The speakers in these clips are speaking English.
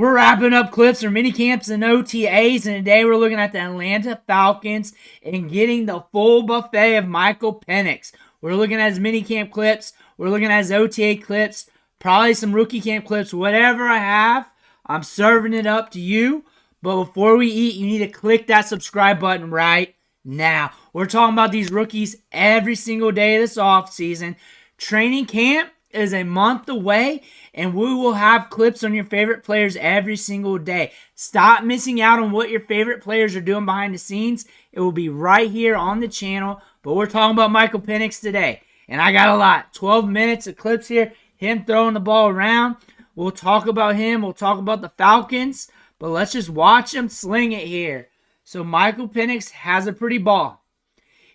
We're wrapping up clips for mini camps and OTAs, and today we're looking at the Atlanta Falcons and getting the full buffet of Michael Penix. We're looking at his mini camp clips. We're looking at his OTA clips, probably some rookie camp clips. Whatever I have, I'm serving it up to you. But before we eat, you need to click that subscribe button right now. We're talking about these rookies every single day of this offseason. Training camp is a month away, and we will have clips on your favorite players every single day. Stop missing out on what your favorite players are doing behind the scenes. It will be right here on the channel, but we're talking about Michael Penix today, and I got a lot. 12 minutes of clips here, him throwing the ball around. We'll talk about him. We'll talk about the Falcons, but let's just watch him sling it here. So Michael Penix has a pretty ball.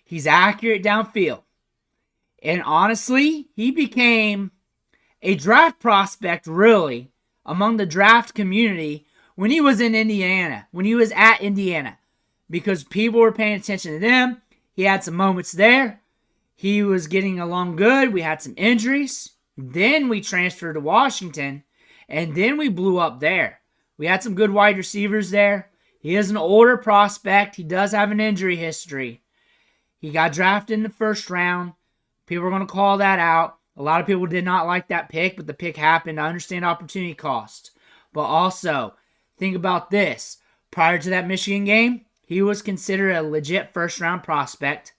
He's accurate downfield. And honestly, he became a draft prospect, really, among the draft community when he was in Indiana, when he was at Indiana, because people were paying attention to him. He had some moments there. He was getting along good. We had some injuries. Then we transferred to Washington, and then we blew up there. We had some good wide receivers there. He is an older prospect. He does have an injury history. He got drafted in the first round. People are going to call that out. A lot of people did not like that pick, but the pick happened. I understand opportunity cost. But also, think about this. Prior to that Michigan game, he was considered a legit first-round prospect.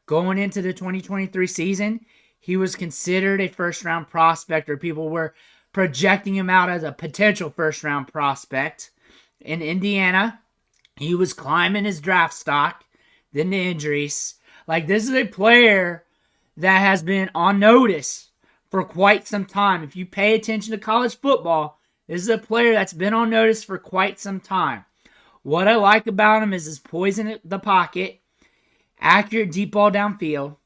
Going into the 2023 season, he was considered a first-round prospect, or people were projecting him out as a potential first-round prospect. In Indiana, he was climbing his draft stock, then the injuries. Like, this is a player that has been on notice for quite some time. If you pay attention to college football, this is a player that's been on notice for quite some time. What I like about him is his poise in the pocket, accurate deep ball downfield.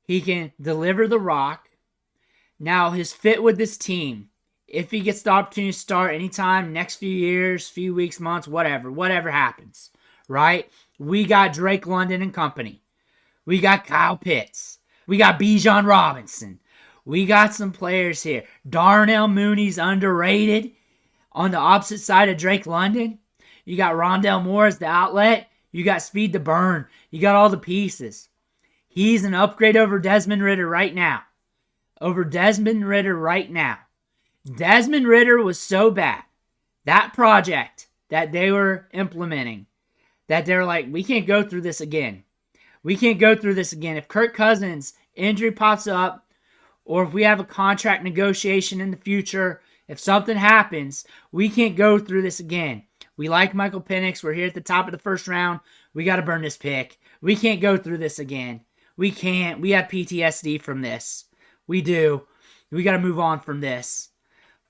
He can deliver the rock. Now, his fit with this team, if he gets the opportunity to start anytime, next few years, few weeks, months, whatever happens, right? We got Drake London and company. We got Kyle Pitts. We got Bijan Robinson. We got some players here. Darnell Mooney's underrated on the opposite side of Drake London. You got Rondell Moore as the outlet. You got speed to burn. You got all the pieces. He's an upgrade over Desmond Ridder right now. Desmond Ridder was so bad, that project that they were implementing, that they're like, we can't go through this again. If Kirk Cousins injury pops up, or if we have a contract negotiation in the future, if something happens, we can't go through this again. We like Michael Penix. We're here at the top of the first round. We got to burn this pick. We can't go through this again. We can't. We have PTSD from this. We do. We got to move on from this.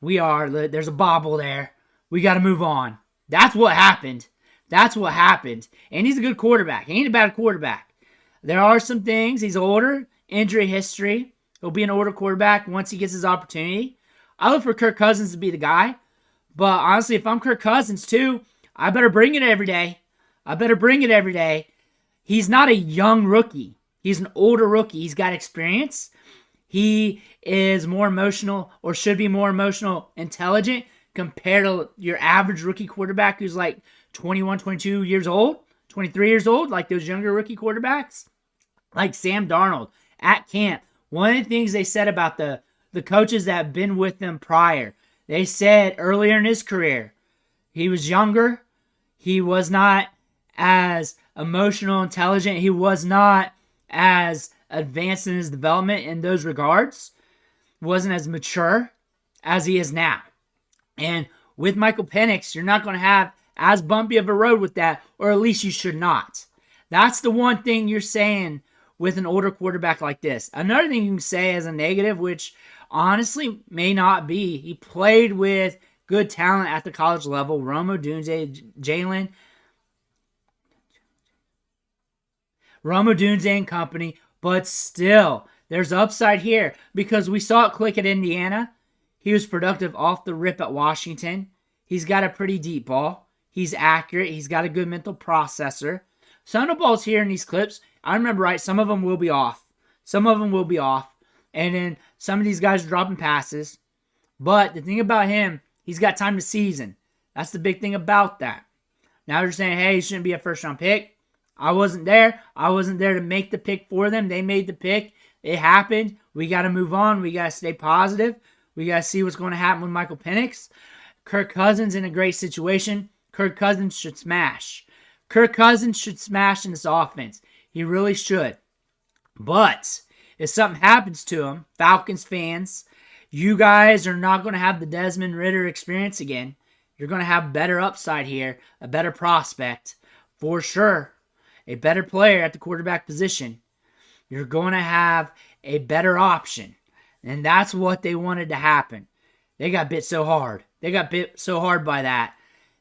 There's a bobble there. We got to move on. That's what happened. And he's a good quarterback. He ain't a bad quarterback. There are some things. He's older, injury history. He'll be an older quarterback once he gets his opportunity. I look for Kirk Cousins to be the guy. But honestly, if I'm Kirk Cousins too, I better bring it every day. He's not a young rookie. He's an older rookie. He's got experience. He is more emotional, or should be more emotional intelligent compared to your average rookie quarterback who's like 21, 22 years old, 23 years old, like those younger rookie quarterbacks. Like Sam Darnold at camp. One of the things they said about the coaches that have been with them prior, they said earlier in his career, he was younger. He was not as emotional, intelligent. He was not as advanced in his development in those regards. Wasn't as mature as he is now. And with Michael Penix, you're not going to have as bumpy of a road with that, or at least you should not. That's the one thing you're saying with an older quarterback like this. Another thing you can say as a negative, which honestly may not be, he played with good talent at the college level. Rome Odunze, and company, but still, there's upside here because we saw it click at Indiana. He was productive off the rip at Washington. He's got a pretty deep ball. He's accurate. He's got a good mental processor. Some of the balls here in these clips, I remember right, some of them will be off. And then some of these guys are dropping passes. But the thing about him He's got time to season. That's the big thing about that. Now they're saying, hey, he shouldn't be a first-round pick. I wasn't there. I wasn't there to make the pick for them. They made the pick. It happened. We got to move on. We got to stay positive. We got to see what's going to happen with Michael Penix. Kirk Cousins in a great situation. Kirk Cousins should smash. Kirk Cousins should smash in this offense. He really should. But if something happens to him, Falcons fans, you guys are not going to have the Desmond Ridder experience again. You're going to have better upside here, a better prospect, for sure. A better player at the quarterback position. You're going to have a better option. And that's what they wanted to happen. They got bit so hard. They got bit so hard by that.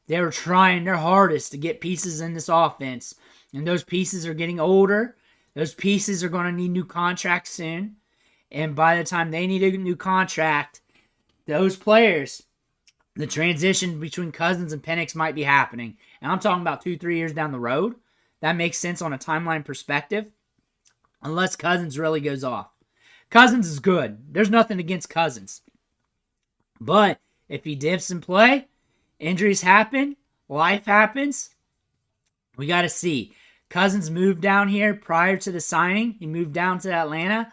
They were trying their hardest to get pieces in this offense. And those pieces are getting older. Those pieces are going to need new contracts soon. And by the time they need a new contract, those players, the transition between Cousins and Penix might be happening. And I'm talking about 2-3 years down the road. That makes sense on a timeline perspective. Unless Cousins really goes off. Cousins is good. There's nothing against Cousins. But if he dips in play, injuries happen, life happens, we got to see. Cousins moved down here prior to the signing. He moved down to Atlanta.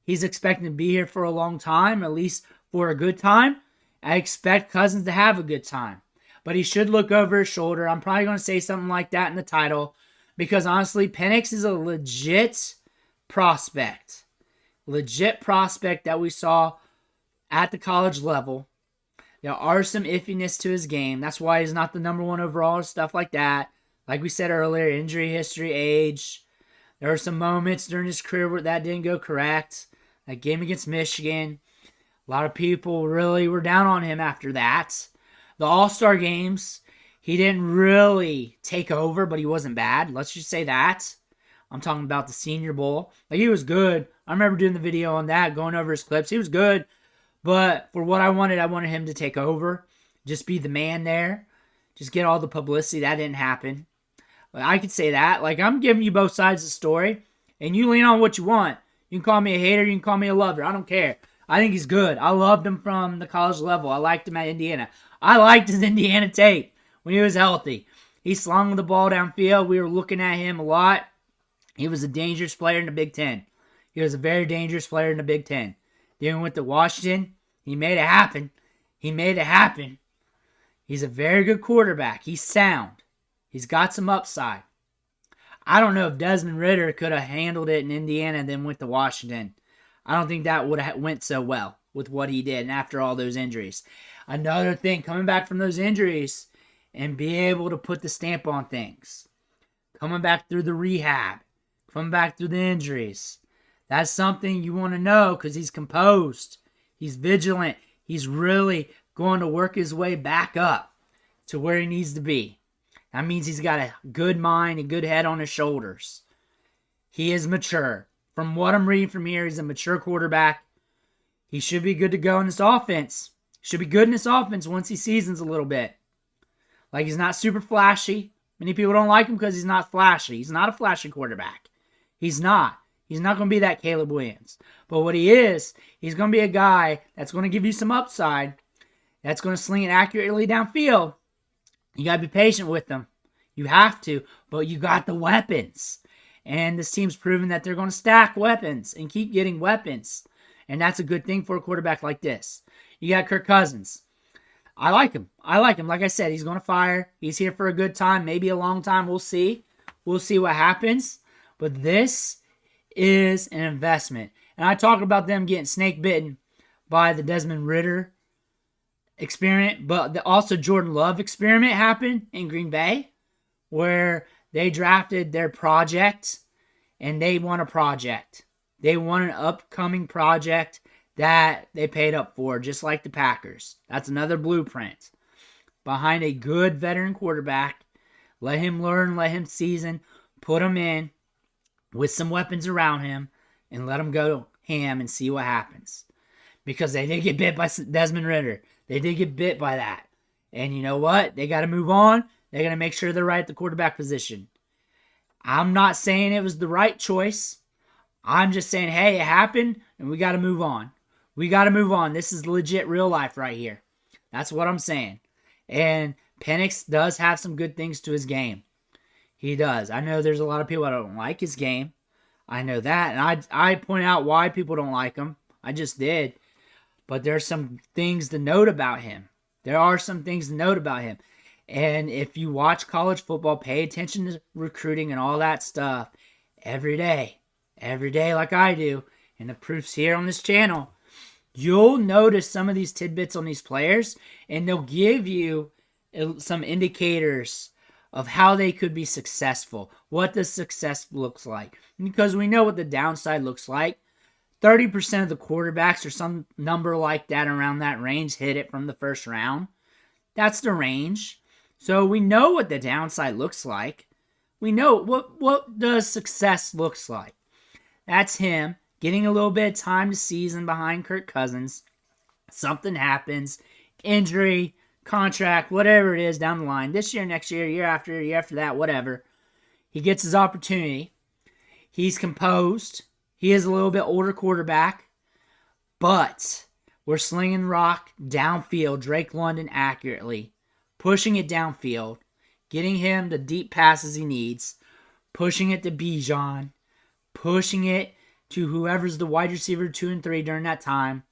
He's expecting to be here for a long time, at least for a good time. I expect Cousins to have a good time. But he should look over his shoulder. I'm probably going to say something like that in the title. Because honestly, Penix is a legit prospect. Legit prospect that we saw at the college level. There are some iffiness to his game. That's why he's not the number one overall, stuff like that. Like we said earlier, injury history, age. There are some moments during his career where that didn't go correct. That game against Michigan. A lot of people really were down on him after that. The All-Star games, he didn't really take over, but he wasn't bad. Let's just say that. I'm talking about the Senior Bowl. Like, he was good. I remember doing the video on that, going over his clips. He was good. But for what I wanted him to take over. Just be the man there. Just get all the publicity. That didn't happen. I could say that. Like, I'm giving you both sides of the story. And you lean on what you want. You can call me a hater. You can call me a lover. I don't care. I think he's good. I loved him from the college level. I liked him at Indiana. I liked his Indiana tape when he was healthy. He slung the ball downfield. We were looking at him a lot. He was a dangerous player in the Big Ten. He was a very dangerous player in the Big Ten. Then went to Washington. He made it happen. He made it happen. He's a very good quarterback. He's sound. He's got some upside. I don't know if Desmond Ridder could have handled it in Indiana and then went to Washington. I don't think that would have went so well with what he did and after all those injuries. Another thing, coming back from those injuries and being able to put the stamp on things. Coming back through the rehab. Coming back through the injuries. That's something you want to know because he's composed. He's vigilant. He's really going to work his way back up to where he needs to be. That means he's got a good mind and good head on his shoulders. He is mature. From what I'm reading from here, he's a mature quarterback. He should be good to go in this offense. Should be good in this offense once he seasons a little bit. Like, he's not super flashy. Many people don't like him because he's not flashy. He's not a flashy quarterback. He's not. He's not going to be that Caleb Williams. But what he is, he's going to be a guy that's going to give you some upside. That's going to sling it accurately downfield. You got to be patient with them. You have to. But you got the weapons. And this team's proven that they're going to stack weapons and keep getting weapons. And that's a good thing for a quarterback like this. You got Kirk Cousins. I like him. Like I said, he's going to fire. He's here for a good time, maybe a long time. We'll see. We'll see what happens. But this is an investment. And I talked about them getting snake bitten by the Desmond Ridder experiment, but also Jordan Love experiment happened in Green Bay where they drafted their project and they won a project. They won an upcoming project that they paid up for, just like the Packers. That's another blueprint. Behind a good veteran quarterback, let him learn, let him season, put him in with some weapons around him, and let him go ham and see what happens. Because they did get bit by Desmond Ridder. They did get bit by that. And you know what? They got to move on. They got to make sure they're right at the quarterback position. I'm not saying it was the right choice. I'm just saying, hey, it happened, and we got to move on. We got to move on. This is legit real life right here. That's what I'm saying. And Penix does have some good things to his game. He does. I know there's a lot of people that don't like his game. I know that. And I point out why people don't like him. I just did. But there's some things to note about him. There are some things to note about him. And if you watch college football, pay attention to recruiting and all that stuff every day like I do, and the proof's here on this channel, you'll notice some of these tidbits on these players, and they'll give you some indicators of how they could be successful, what the success looks like. Because we know what the downside looks like. 30% of the quarterbacks or some number like that around that range hit it from the first round. That's the range. So we know what the downside looks like. We know what the success looks like. That's him getting a little bit of time to season behind Kirk Cousins. Something happens, injury, contract, whatever it is down the line. This year, next year, year after that, whatever. He gets his opportunity. He's composed. He is a little bit older quarterback. But we're slinging rock downfield, Drake London accurately. Pushing it downfield, getting him the deep passes he needs, pushing it to Bijan, pushing it to whoever's the wide receiver 2 and 3 during that time.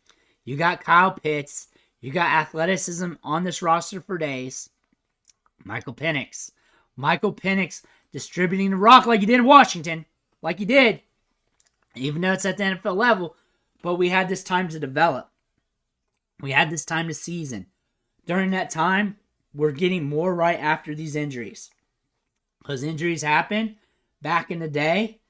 You got Kyle Pitts. You got athleticism on this roster for days. Michael Penix. Michael Penix distributing the rock like he did in Washington. Like he did. Even though it's at the NFL level. But we had this time to develop. We had this time to season. During that time, we're getting more right after these injuries. Because injuries happen back in the day.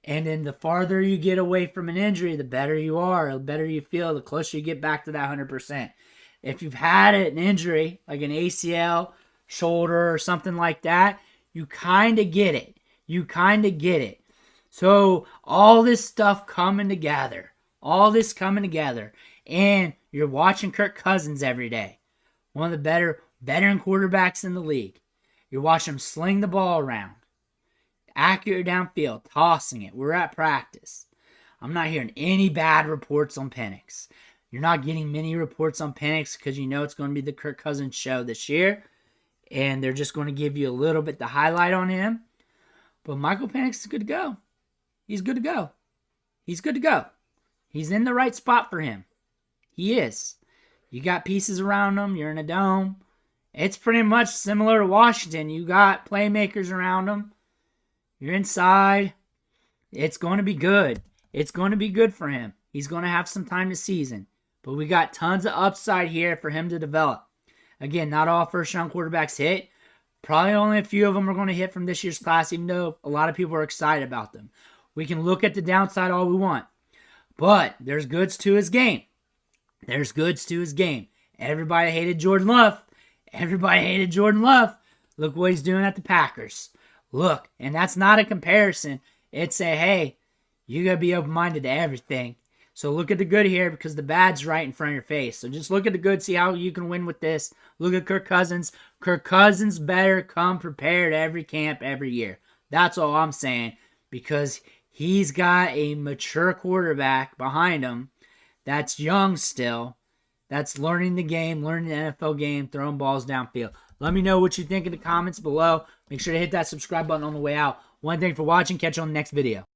And then the farther you get away from an injury, the better you are. The better you feel, the closer you get back to that 100%. If you've had an injury, like an ACL, shoulder, or something like that, you kind of get it. You kind of get it. So all this stuff coming together. All this coming together. And you're watching Kirk Cousins every day. One of the better veteran quarterbacks in the league. You're watching him sling the ball around. Accurate downfield, tossing it. We're at practice. I'm not hearing any bad reports on Penix. You're not getting many reports on Penix because you know it's going to be the Kirk Cousins show this year. And they're just going to give you a little bit the highlight on him. But Michael Penix is good to go. He's good to go. He's good to go. He's in the right spot for him. He is. You got pieces around him. You're in a dome. It's pretty much similar to Washington. You got playmakers around him. You're inside. It's going to be good. It's going to be good for him. He's going to have some time to season. But we got tons of upside here for him to develop. Again, not all first-round quarterbacks hit. Probably only a few of them are going to hit from this year's class, even though a lot of people are excited about them. We can look at the downside all we want. But there's goods to his game. There's goods to his game. Everybody hated Jordan Love. Everybody hated Jordan Love. Look what he's doing at the Packers. Look, and that's not a comparison. It's a, hey, you got to be open-minded to everything. So look at the good here because the bad's right in front of your face. So just look at the good, see how you can win with this. Look at Kirk Cousins. Kirk Cousins better come prepared every camp, every year. That's all I'm saying because he's got a mature quarterback behind him that's young still, that's learning the game, learning the NFL game, throwing balls downfield. Let me know what you think in the comments below. Make sure to hit that subscribe button on the way out. One thing for watching. Catch you on the next video.